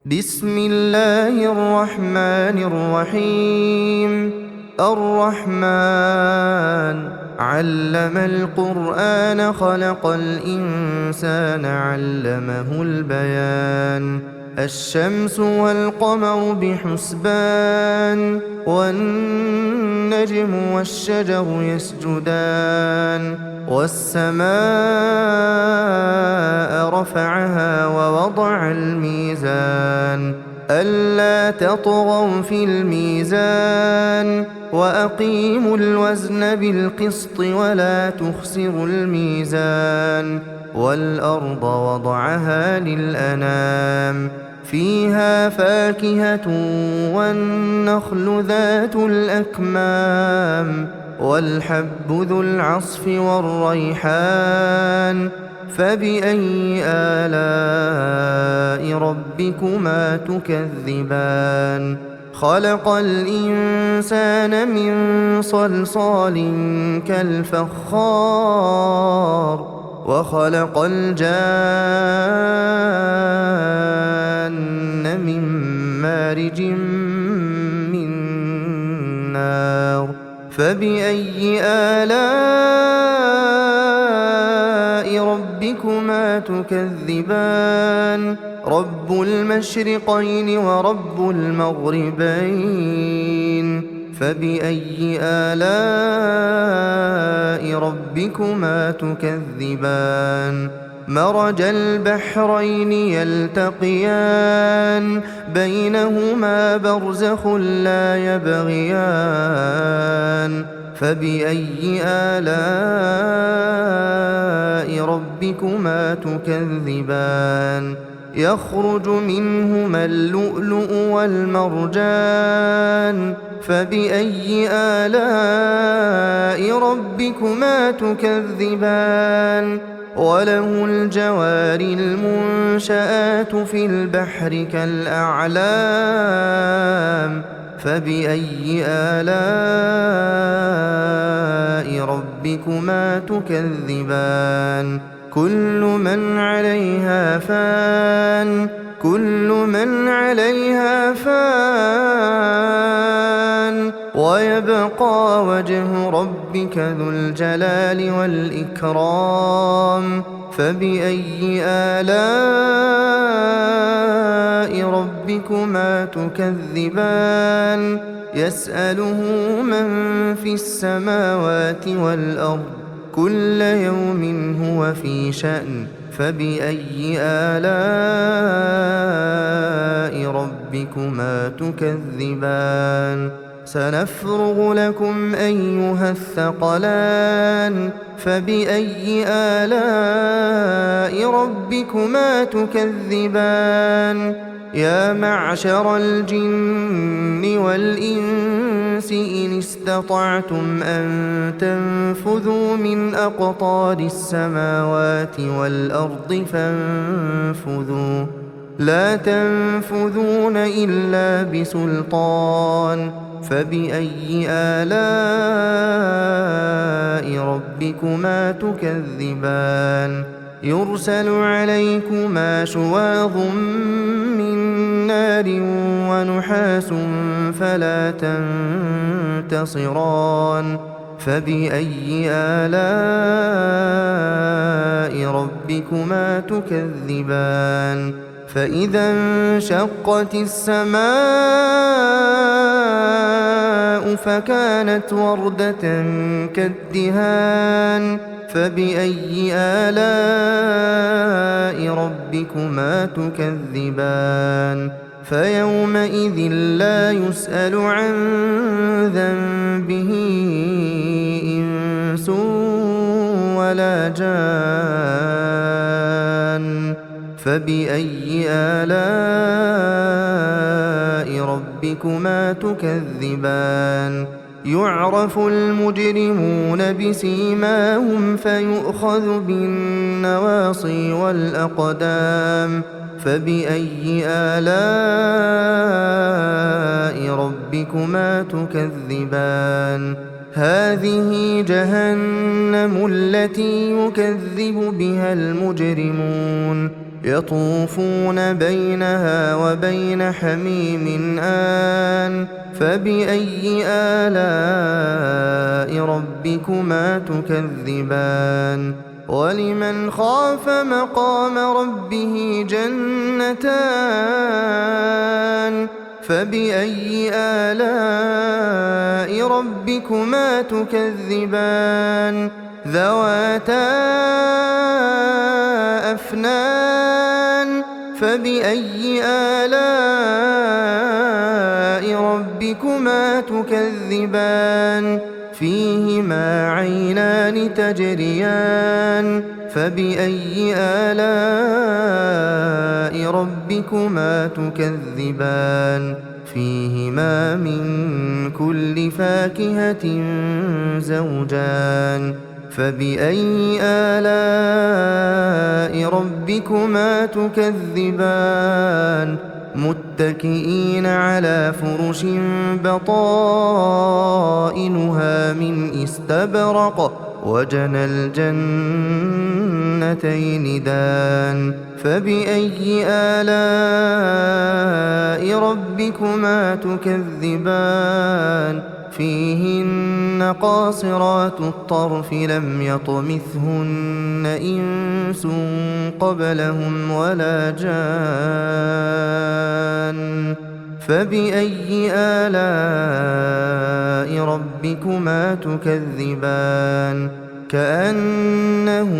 بسم الله الرحمن الرحيم. الرحمن علم القرآن خلق الإنسان علمه البيان. الشمس والقمر بحسبان والنجم والشجر يسجدان والسماء رفعها ووضع الميزان ألا تطغوا في الميزان وأقيموا الوزن بالقسط ولا تخسروا الميزان والأرض وضعها للأنام فيها فاكهة والنخل ذات الأكمام والحب ذو العصف والريحان فبأي آلاء ربكما تكذبان خلق الإنسان من صلصال كالفخار وخلق الجان من مارج من نار فبأي آلاء ربكما تكذبان رب المشرقين ورب المغربين فبأي آلاء ربكما تكذبان مرج البحرين يلتقيان بينهما برزخ لا يبغيان فبأي آلاء ربكما تكذبان يخرج منهما اللؤلؤ والمرجان فبأي آلاء ربكما تكذبان وله الجوار المنشآت في البحر كالأعلام فبأي آلاء ربكما تكذبان كل من عليها فان ويبقى وجه ربك ذو الجلال والإكرام فبأي آلاء ربكما تكذبان يسأله من في السماوات والأرض كل يوم هو في شأن فبأي آلاء ربكما تكذبان سنفرغ لكم أيها الثقلان فبأي آلاء ربكما تكذبان يا معشر الجن والإنس إن استطعتم أن تنفذوا من أقطار السماوات والأرض فانفذوا لا تنفذون إلا بسلطان فبأي آلاء ربكما تكذبان يرسل عليكما شواظ من نار ونحاس فلا تنتصران فبأي آلاء ربكما تكذبان فإذا انشقت السماء فكانت وردة كالدهان فبأي آلاء ربكما تكذبان فيومئذ لا يسأل عن ذنبه إنس ولا جان فبأي آلاء ربكما تكذبان يعرف المجرمون بسيماهم فيؤخذ بالنواصي والأقدام فبأي آلاء ربكما تكذبان هذه جهنم التي يكذب بها المجرمون يطوفون بينها وبين حميم آن فبأي آلاء ربكما تكذبان ولمن خاف مقام ربه جنتان فبأي آلاء ربكما تكذبان ذواتا أفنان فبأي آلاء ربكما تكذبان فيهما عينان تجريان فبأي آلاء ربكما تكذبان فيهما من كل فاكهة زوجان فبأي آلاء ربكما تكذبان متكئين على فرش بطائنها من استبرق وجنى الجنتين دان فبأي آلاء ربكما تكذبان فيهن قاصرات الطرف لم يطمثهن إنس قبلهم ولا جان فبأي آلاء ربكما تكذبان كأنهن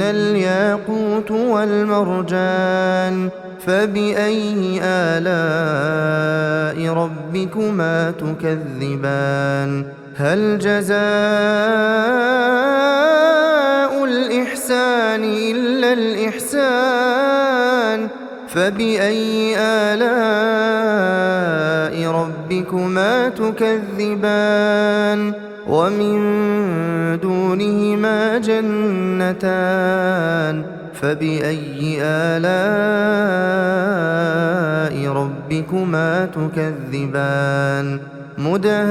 الياقوت والمرجان فبأي آلاء ربكما تكذبان هل جزاء الإحسان إلا الإحسان فبأي آلاء ربكما تكذبان ومن دونهما جنتان فبأي آلاء ربكما تكذبان مدهامتان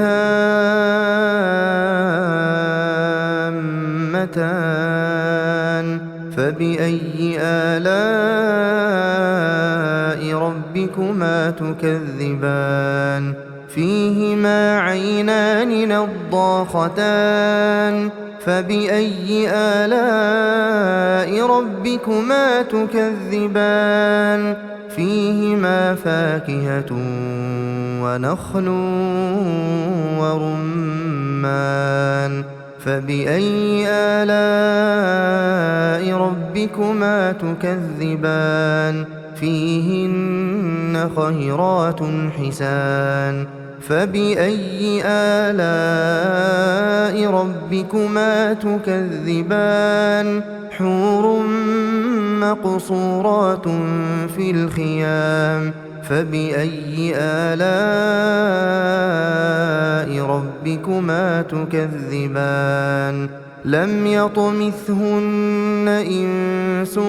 فبأي آلاء ربكما تكذبان فيهما عينان نضاختان فبأي آلاء ربكما تكذبان فيهما فاكهة ونخل ورمان فبأي آلاء ربكما تكذبان فيهن خيرات حسان فبأي آلاء ربكما تكذبان حور مقصورات في الخيام فبأي آلاء ربكما تكذبان لم يطمثهن إنس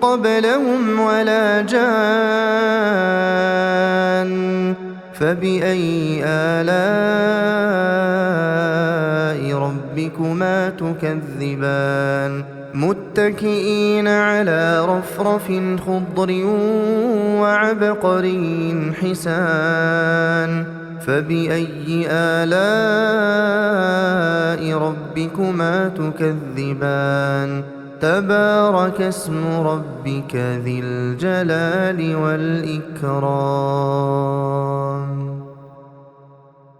قبلهم ولا جان فبأي آلاء ربكما تكذبان متكئين على رفرف خضر وعبقري حسان فبأي آلاء ربكما تكذبان تبارك اسم ربك ذي الجلال والإكرام